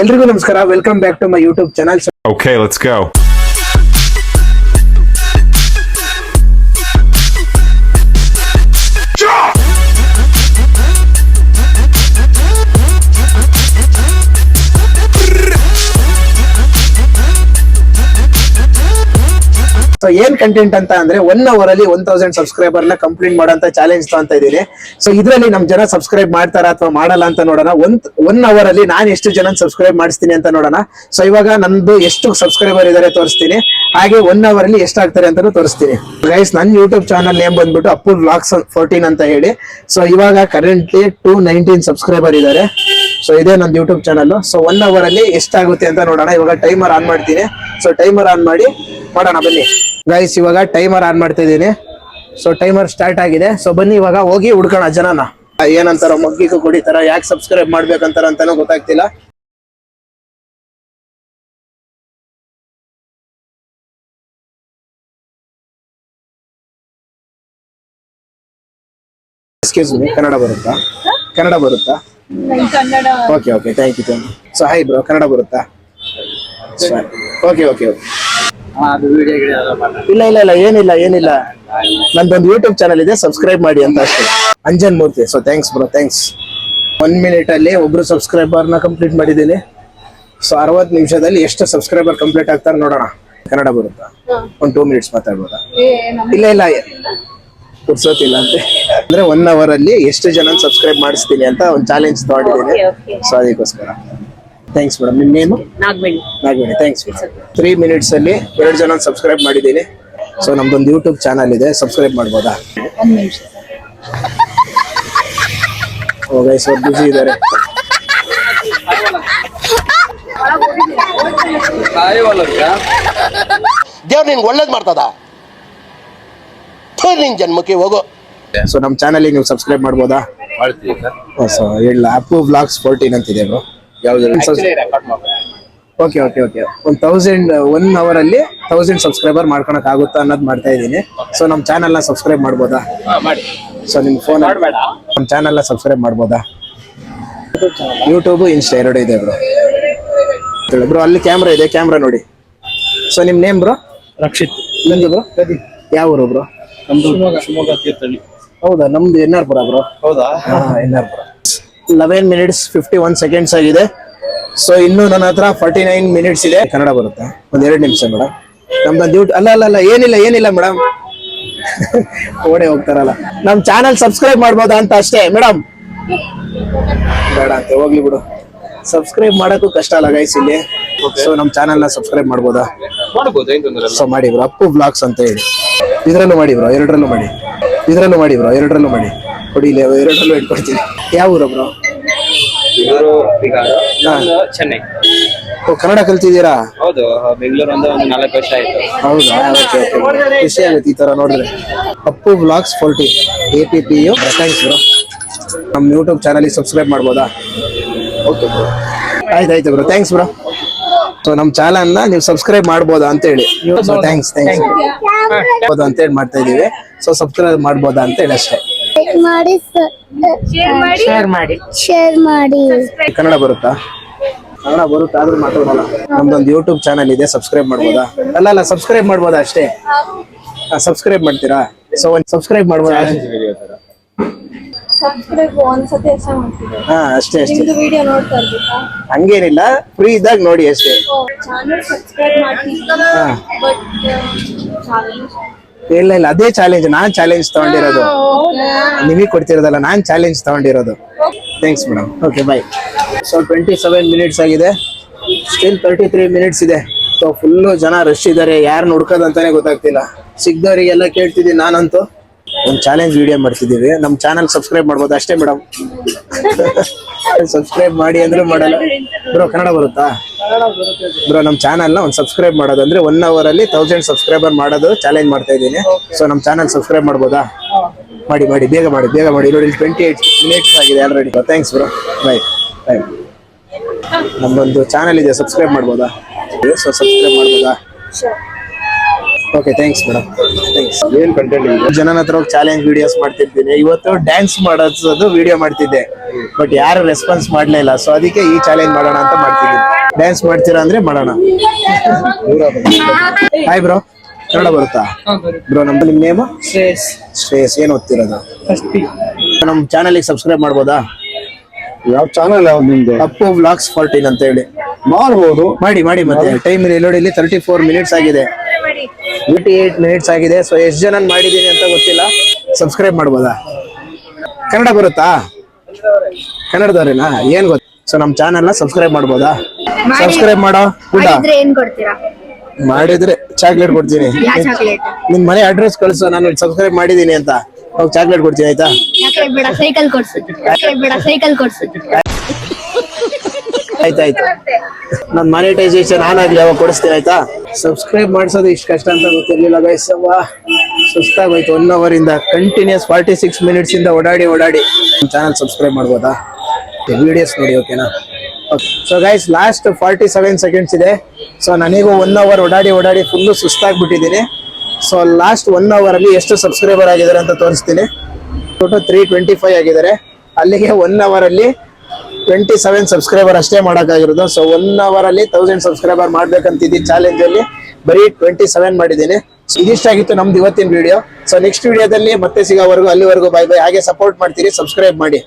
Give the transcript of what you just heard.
ಎಲ್ರಿಗೂ ನಮಸ್ಕಾರ, welcome back to my YouTube channel. Okay, let's go. So ಏನ್ content ಅಂತ ಅಂದ್ರೆ 1 hour ಅಲ್ಲಿ 1000 ಸಬ್ಸ್ಕ್ರೈಬರ್ ನ ಕಂಪ್ಲೀಟ್ ಮಾಡೋಂತ ಚಾಲೆಂಜ್ ತಗೊಂತ ಇದ್ದೀನಿ. ಸೊ ಇದ್ರಲ್ಲಿ ನಮ್ ಜನ ಸಬ್ಸ್ಕ್ರೈಬ್ ಮಾಡ್ತಾರ ಅಥವಾ ಮಾಡಲ್ಲ ಅಂತ ನೋಡೋಣ. 1 hour ಅಲ್ಲಿ ನಾನು ಎಷ್ಟು ಜನ ಸಬ್ಸ್ಕ್ರೈಬ್ ಮಾಡಿಸ್ತೀನಿ ಅಂತ ನೋಡೋಣ. ಸೊ ಇವಾಗ ನಂದು ಎಷ್ಟು ಸಬ್ಸ್ಕ್ರೈಬರ್ ಇದಾರೆ ತೋರಿಸ್ತೀನಿ, ಹಾಗೆ 1 hour ಅಲ್ಲಿ ಎಷ್ಟಾಗ್ತಾರೆ ಅಂತಾನು ತೋರಿಸ್ತೀನಿ. ಗೈಸ್, ನನ್ನ ಯೂಟ್ಯೂಬ್ ಚಾನಲ್ ನೇಮ್ ಬಂದ್ಬಿಟ್ಟು ಅಪ್ಪು ವ್ಲಾಗ್ಸ್ 14 ಅಂತ ಹೇಳಿ. ಸೊ ಇವಾಗ ಕರೆಂಟ್ಲಿ 219 ಸಬ್ಸ್ಕ್ರೈಬರ್ ಇದಾರೆ. ಸೊ ಇದೇ ನನ್ನ ಯೂಟ್ಯೂಬ್ ಚಾನಲ್. ಸೊ 1 hour ಅಲ್ಲಿ ಎಷ್ಟಾಗುತ್ತೆ ಅಂತ ನೋಡೋಣ. ಇವಾಗ ಟೈಮರ್ ಆನ್ ಮಾಡ್ತೀನಿ. ಸೊ ಟೈಮರ್ ಆನ್ ಮಾಡಿ ಮಾಡೋಣ ಬನ್ನಿ ಗೈಸ್. ಇವಾಗ ಟೈಮರ್ ಆನ್ ಮಾಡ್ತಾ ಇದ್ದೀನಿ. ಸೊ ಟೈಮರ್ ಸ್ಟಾರ್ಟ್ ಆಗಿದೆ. ಸೊ ಬನ್ನಿ ಇವಾಗ ಹೋಗಿ ಹುಡ್ಕೋಣ ಜನನ. ಏನಂತಾರ ಮಗ್ಗಿಗೂ ಕುಡಿತಾರ, ಯಾಕೆ ಸಬ್ಸ್ಕ್ರೈಬ್ ಮಾಡ್ಬೇಕಂತಾರ ಅಂತಾನು ಗೊತ್ತಾಗ್ತಿಲ್ಲ. ಎಕ್ಸ್ಕ್ಯೂಸ್ ಮೀ, ಕನ್ನಡ ಬರುತ್ತಾ? ಕನ್ನಡ ಬರುತ್ತಾ? Okay okay, thank you. So hi bro, Kannada ಬರುತ್ತಾ? Okay okay okay. ಇಲ್ಲ ಇಲ್ಲ ಇಲ್ಲ, ಏನಿಲ್ಲ. ನಂದೊಂದು ಯೂಟ್ಯೂಬ್ ಚಾನಲ್ ಇದೆ, ಸಬ್ಸ್ಕ್ರೈಬ್ ಮಾಡಿ ಅಂತ ಅಷ್ಟೇ. Anjan Murthy. So thanks bro, thanks. 1 minute ಅಲ್ಲಿ ಒಬ್ರು ಸಬ್ಸ್ಕ್ರೈಬರ್ ನ ಕಂಪ್ಲೀಟ್ ಮಾಡಿದ್ದೀನಿ. ಸೊ 60 ನಿಮಿಷದಲ್ಲಿ ಎಷ್ಟು ಸಬ್ಸ್ಕ್ರೈಬರ್ ಕಂಪ್ಲೀಟ್ ಆಗ್ತಾರೆ ನೋಡೋಣ. ಕನ್ನಡ ಬರುತ್ತಾ? ಒಂದು 2 minutes ಮಾತಾಡ್ಬೋದಾ? ಇಲ್ಲ ಕುರ್ಸೋತಿಲ್ಲ ಅಂತೆ. ಅಂದ್ರೆ 1 hour ಅಲ್ಲಿ ಎಷ್ಟು ಜನ ಸಬ್ಸ್ಕ್ರೈಬ್ ಮಾಡಿಸ್ತೀನಿ ಅಂತ ಒಂದು ಚಾಲೆಂಜ್ ತಗೊಂಡಿದ್ದೀನಿ. ಸೊ ಅದಕ್ಕೋಸ್ಕರ ಥ್ಯಾಂಕ್ಸ್ ಮೇಡಮ್. ನಿಮ್ಮ name? Nagaveni. Thanks madam. 3 minutes ಅಲ್ಲಿ 2 ಜನ ಸಬ್ಸ್ಕ್ರೈಬ್ ಮಾಡಿದ್ದೀನಿ. ಸೊ ನಮ್ದೊಂದು ಯೂಟ್ಯೂಬ್ ಚಾನಲ್ ಇದೆ, ಸಬ್ಸ್ಕ್ರೈಬ್ ಮಾಡ್ಬೋದಾ? 1 ನಿಮಿಷ. ಓ ಗೈಸ್, ಅವ್ರು ಬಿಸಿ ಇದ್ದಾರೆ. ದೇವ್ರು ನಿನ್ಗೆ ಒಳ್ಳೇದು ಮಾಡ್ತದ, ನಿನ್ ಜನ್ಮಕ್ಕೆ ಹೋಗೋ. ಸೊ ನಮ್ಮ ಚಾನಲ್ ನೀವು ಸಬ್ಸ್ಕ್ರೈಬ್ ಮಾಡ್ಬೋದಾ? ಸೊ ಇಲ್ಲ, ಅಪ್ಪು ವ್ಲಾಗ್ಸ್ 14 ಅಂತಿದೆ bro. Okay okay okay. 1 hour ಅಲ್ಲಿ 1000 ಸಬ್ಸ್ಕ್ರೈಬರ್ ಮಾಡ್ಕೊಳಕ್ ಆಗುತ್ತಾ ಅನ್ನೋದು ಮಾಡ್ತಾ ಇದ್ದೀನಿ. ಸೊ ನಮ್ಮ ಚಾನಲ್ ನ ಸಬ್ಸ್ಕ್ರೈಬ್ ಮಾಡ್ಬೋದಾ? ಸೊ ನಿಮ್ ಫೋನ್ ನಮ್ಮ ಚಾನಲ್ ನ ಸಬ್ಸ್ಕ್ರೈಬ್ ಮಾಡ್ಬೋದಾ? ಯೂಟ್ಯೂಬ್, ಇನ್ಸ್ಟಾ 2 ಇದೆ ಬ್ರೋ. ಬ್ರೋ ಅಲ್ಲಿ ಕ್ಯಾಮ್ರಾ ಇದೆ, ಕ್ಯಾಮ್ರಾ ನೋಡಿ. ಸೊ ನಿಮ್ ನೇಮ್ ಬ್ರೋ? ರಕ್ಷಿತ್. ನಿಮ್ದು ಬ್ರೋ? ಯಾವ ಊರು ಬ್ರೋ? ಶಿವಮೊಗ್ಗ ತೀರ್ಥಹಳ್ಳಿ. ಹೌದಾ? ನಮ್ದು ಎನ್ನಾರ್ಪುರ ಬ್ರೋ. ಹೌದಾ? ಎನ್ನಾರ್ಪುರ. 11 minutes 51 seconds ಆಗಿದೆ. ಸೊ ಇನ್ನು ನನ್ನ ಹತ್ರ 49 minutes ಇದೆ. ಕನ್ನಡ ಬರುತ್ತಾ? 2 ನಿಮಿಷ ಮೇಡಮ್. ನಮ್ದೊಂದು ಅಲ್ಲ ಏನಿಲ್ಲ ಮೇಡಮ್. ಓಡೆ ಹೋಗ್ತಾರಲ್ಲ. ನಮ್ ಚಾನಲ್ ಸಬ್ಸ್ಕ್ರೈಬ್ ಮಾಡ್ಬೋದಾ ಅಂತ ಅಷ್ಟೇ ಮೇಡಮ್. ಬೇಡ ಅಂತ ಹೋಗ್ಲಿ ಬಿಡು. ಸಬ್ಸ್ಕ್ರೈಬ್ ಮಾಡಕ್ಕೂ ಕಷ್ಟ ಅಲ್ಲ ಗೈಸ್ ಇಲ್ಲಿ. ಸೊ ನಮ್ ಚಾನಲ್ ನ ಸಬ್ಸ್ಕ್ರೈಬ್ ಮಾಡ್ಬೋದಾ? ಸೊ ಮಾಡಿ ಬ್ರೋ, ಅಪ್ಪು ವ್ಲಾಗ್ಸ್ ಅಂತ ಹೇಳಿ. ಇದ್ರಲ್ಲೂ ಮಾಡಿ ಬ್ರೋ, 2ರಲ್ಲೂ ಮಾಡಿ. ಕೊಡಿ, ಇಲ್ಲಿ 2ರಲ್ಲೂ ಇಟ್ಕೊಡ್ತೀನಿ. ಯಾವ ಊರು ಬ್ರೋ? ಚೆನ್ನೈ. ಓ, ಕನ್ನಡ ಕಲ್ತಿದ್ದೀರಾ? ಹೌದು, ಬೆಂಗಳೂರು 4 ವರ್ಷ ಆಯ್ತು. ಹೌದಾ? ಓಕೆ. ಖುಷಿ ಆಗುತ್ತೆ ಈ ತರ ನೋಡಿದ್ರೆ. Appu vlogs 40 APPU. Thanks bro. ನಮ್ಮ ಯೂಟ್ಯೂಬ್ ಚಾನಲ್ ಸಬ್ಸ್ಕ್ರೈಬ್ ಮಾಡ್ಬೋದಾ? ಓಕೆ ಬ್ರೋ, ಆಯ್ತು ಬ್ರೋ, ಥ್ಯಾಂಕ್ಸ್ ಬ್ರೋ. ಸೊ ನಮ್ಮ ಚಾನಲ್ ನ ನೀವು ಸಬ್ಸ್ಕ್ರೈಬ್ ಮಾಡ್ಬೋದಾ ಅಂತ ಹೇಳಿ. ಥ್ಯಾಂಕ್ಸ್ ಅಂತ ಹೇಳಿ ಮಾಡ್ತಾ ಇದೀವಿ. ಸೊ ಸಬ್ಸ್ಕ್ರೈಬ್ ಮಾಡ್ಬೋದಾ ಅಂತ ಹೇಳಿ ಅಷ್ಟೇ. ಶೇರ್ ಮಾಡಿ. ಕನ್ನಡ ಬರುತ್ತಾ? ಆದ್ರೂ ಮಾತಾಡೋಲ್ಲ. ನಮ್ದೊಂದು ಯೂಟ್ಯೂಬ್ ಚಾನಲ್ ಇದೆ, ಸಬ್ಸ್ಕ್ರೈಬ್ ಮಾಡ್ಬೋದಾ? ಅಲ್ಲ ಸಬ್ಸ್ಕ್ರೈಬ್ ಮಾಡ್ಬೋದಾ ಅಷ್ಟೇ? ಸಬ್ಸ್ಕ್ರೈಬ್ ಮಾಡ್ತೀರಾ? ಸೊ ಒಂದು ಸಬ್ಸ್ಕ್ರೈಬ್ ಮಾಡ್ಬೋದಾ? ಅಷ್ಟೇ. ವಿಡಿಯೋ ನೋಡ್ತಾ ಇರ್ಬೇಕಾ? ಹಂಗೇನಿಲ್ಲ, ಫ್ರೀ ಇದ್ದಾಗ ನೋಡಿ ಅಷ್ಟೇ. ಚಾನಲ್ ಸಬ್ಸ್ಕ್ರೈಬ್ ಮಾಡ್ತಿದ್ದೀನಿ, ಬಟ್ ಇಲ್ಲ ಅದೇ ಚಾಲೆಂಜ್. ನಾನ್ ಚಾಲೆಂಜ್ ತಗೊಂಡಿರೋದು, ನಿಮಗೆ ಕೊಡ್ತಿರೋದಲ್ಲ, ನಾನ್ ಚಾಲೆಂಜ್ ತಗೊಂಡಿರೋದು. Thanks madam. ಓಕೆ, ಬಾಯ್. ಸೊ 27 minutes ಆಗಿದೆ. ಸ್ಟಿಲ್ 33 minutes ಇದೆ. ಸೊ ಫುಲ್ಲು ಜನ ರಶ್ ಇದ್ದಾರೆ. ಯಾರನ್ನ ಹುಡ್ಕೋದಂತಾನೆ ಗೊತ್ತಾಗ್ತಿಲ್ಲ. ಸಿಗ್ದವರಿಗೆಲ್ಲ ಕೇಳ್ತಿದ್ದೀನಿ. ನಾನಂತೂ ಒಂದು ಚಾಲೆಂಜ್ ವಿಡಿಯೋ ಮಾಡ್ತಿದ್ದೀವಿ. ನಮ್ಮ ಚಾನಲ್ ಸಬ್ಸ್ಕ್ರೈಬ್ ಮಾಡ್ಬೋದು ಅಷ್ಟೇ ಮೇಡಮ್. ಸಬ್ಸ್ಕ್ರೈಬ್ ಮಾಡಿ ಅಂದ್ರೂ ಮಾಡಲ್ಲ ಬ್ರೋ. ಕನ್ನಡ ಬರುತ್ತಾ ಬ್ರೋ? ನಮ್ಮ ಚಾನಲ್ನ ಒಂದು ಸಬ್ಸ್ಕ್ರೈಬ್ ಮಾಡೋದಂದ್ರೆ 1 hour ಅಲ್ಲಿ 1000 ಸಬ್ಸ್ಕ್ರೈಬರ್ ಮಾಡೋದು ಚಾಲೆಂಜ್ ಮಾಡ್ತಾ ಇದ್ದೀನಿ. ಸೊ ನಮ್ಮ ಚಾನಲ್ ಸಬ್ಸ್ಕ್ರೈಬ್ ಮಾಡ್ಬೋದಾ? ಮಾಡಿ, ಬೇಗ ಮಾಡಿ. ನೋಡಿ, 28 minutes ಆಗಿದೆ ಆಲ್ರೆಡಿ. ಥ್ಯಾಂಕ್ಸ್ ಬ್ರೋ, ಬಾಯ್. ನಮ್ದೊಂದು ಚಾನಲ್ ಇದೆ, ಸಬ್ಸ್ಕ್ರೈಬ್ ಮಾಡ್ಬೋದಾ? ಸೊ ಸಬ್ಸ್ಕ್ರೈಬ್ ಮಾಡ್ಬೋದಾ? Okay thanks madam thanks. ಏನ್ ಕಂಟೆಂಟ್ ಇದೆ? ಜನನ ಹತ್ರ ಹೋಗಿ ಚಾಲೆಂಜ್ ವಿಡಿಯೋಸ್ ಮಾಡ್ತಿರ್ತೀನಿ. ಇವತ್ತು ಡ್ಯಾನ್ಸ್ ಮಾಡೋದು ವಿಡಿಯೋ ಮಾಡ್ತಿದ್ದೆ, ಬಟ್ ಯಾರು ರೆಸ್ಪಾನ್ಸ್ ಮಾಡ್ಲೇ ಇಲ್ಲ. ಸೊ ಅದಕ್ಕೆ ಈ ಚಾಲೆಂಜ್ ಮಾಡೋಣ ಅಂತ ಮಾಡ್ತಿದ್ದೀನಿ. ಡ್ಯಾನ್ಸ್ ಮಾಡ್ತೀರಾ ಅಂದ್ರೆ ಮಾಡೋಣ. ಹಾಯ್ ಬ್ರೋ, ಕನ್ನಡ ಬರುತ್ತಾ ಬ್ರೋ? ನಿಮ್ಮ ನೇಮು ಶ್ರೇಯಸ್. ಏನ್ ಓದ್ತಿರೋದು? ನಮ್ಮ ಚಾನಲ್ಗೆ ಸಬ್ಸ್ಕ್ರೈಬ್ ಮಾಡ್ಬೋದಾ? ಯಾವ ಚಾನಲ್ ಯಾವ್ದು ನಿಮ್ದು? ಅಪ್ಪು ವ್ಲಾಗ್ಸ್ 14 ಅಂತ ಹೇಳಿ ಮಾಡ್ಬೋದು. ಮಾಡಿ ಮತ್ತೆ ಟೈಮ್ ನೋಡಿ, ಇಲ್ಲಿ 34 ಮಿನಿಟ್ಸ್ ಆಗಿದೆ, 88 ಮಿನಿಟ್ಸ್ ಆಗಿದೆ. ಸೊ ಎಷ್ಟು ಜನ ಮಾಡಿದೀನಿ ಅಂತ ಗೊತ್ತಿಲ್ಲ. ಸಬ್ಸ್ಕ್ರೈಬ್ ಮಾಡ್ಬೋದಾ? ಕನ್ನಡ ಬರುತ್ತಾ? ಕನ್ನಡದವ್ರೇನಾ? ಏನ್ ಗೊತ್ತ? ಸೊ ನಮ್ಮ ಚಾನಲ್ ನ ಸಬ್ಸ್ಕ್ರೈಬ್ ಮಾಡ್ಬೋದಾ? ಸಬ್ಸ್ಕ್ರೈಬ್ ಮಾಡೋ ಕೂಡ ಏನ್ ಕೊಡ್ತೀರಾ? ಮಾಡಿದ್ರೆ ಚಾಕ್ಲೇಟ್ ಕೊಡ್ತೀನಿ. ಚಾಕ್ಲೇಟ್ ನಿನ್ ಮನೆ ಅಡ್ರೆಸ್ ಕಳ್ಸು, ನಾನು ಸಬ್ಸ್ಕ್ರೈಬ್ ಮಾಡಿದೀನಿ ಅಂತ. ಹೋಗಿ ಚಾಕ್ಲೇಟ್ ಕೊಡ್ತೀನಿ ಆಯ್ತಾ? ಬೇಡ, ಸೈಕಲ್ ಕೊಡ್ಸು. ಆಯ್ತಾಯ್ತು, ನನ್ ಮಾನಿಟೈಸೇಷನ್ ಆನ್ ಆಗ್ಲಿ ಅವಾಗ ಕೊಡಿಸ್ತೀನಿ ಆಯ್ತಾ? ಸಬ್ಸ್ಕ್ರೈಬ್ ಮಾಡಿಸೋದು ಇಷ್ಟು ಕಷ್ಟ ಅಂತ ಗೊತ್ತಿರ್ಲಿಲ್ಲ ಗೈಸ್. ಸುಸ್ತಾಗೋಯ್ತು 1 hour ಇಂದ ಕಂಟಿನ್ಯೂಸ್ 46 ಮಿನಿಟ್ಸ್ ಇಂದ ಓಡಾಡಿ ಚಾನಲ್ ಸಬ್ಸ್ಕ್ರೈಬ್ ಮಾಡ್ಬೋದಾ? ವಿಡಿಯೋಸ್ ನೋಡಿ, ಓಕೆನಾ? Okay. So guys last 47 seconds ಇದೆ. ಸೊ ನನಗೂ 1 hour ಓಡಾಡಿ ಫುಲ್ಲು ಸುಸ್ತಾಗ್ಬಿಟ್ಟಿದ್ದೀನಿ. ಸೊ ಲಾಸ್ಟ್ 1 hour ಅಲ್ಲಿ ಎಷ್ಟು ಸಬ್ಸ್ಕ್ರೈಬರ್ ಆಗಿದ್ದಾರೆ ಅಂತ ತೋರಿಸ್ತೀನಿ. ಟೋಟಲ್ 325 ಆಗಿದ್ದಾರೆ. ಅಲ್ಲಿಗೆ 1 hour ಅಲ್ಲಿ 27 ಸಬ್ಸ್ಕ್ರೈಬರ್ ಅಷ್ಟೇ ಮಾಡೋಕ್ಕಾಗಿರೋದು. ಸೊ 1 hour ಅಲ್ಲಿ 1000 ಸಬ್ಸ್ಕ್ರೈಬರ್ ಮಾಡ್ಬೇಕಂತಿದ್ದಿ ಚಾಲೆಂಜ್ ಅಲ್ಲಿ ಬರೀ 27 ಮಾಡಿದ್ದೀನಿ. ಇದಿಷ್ಟಾಗಿತ್ತು ನಮ್ದು ಇವತ್ತಿನ ವಿಡಿಯೋ. ಸೊ ನೆಕ್ಸ್ಟ್ ವಿಡಿಯೋದಲ್ಲಿ ಮತ್ತೆ ಸಿಗೋವರೆಗೂ, ಅಲ್ಲಿವರೆಗೂ ಬೈ. ಹಾಗೆ ಸಪೋರ್ಟ್ ಮಾಡ್ತೀರಿ, ಸಬ್ಸ್ಕ್ರೈಬ್ ಮಾಡಿ.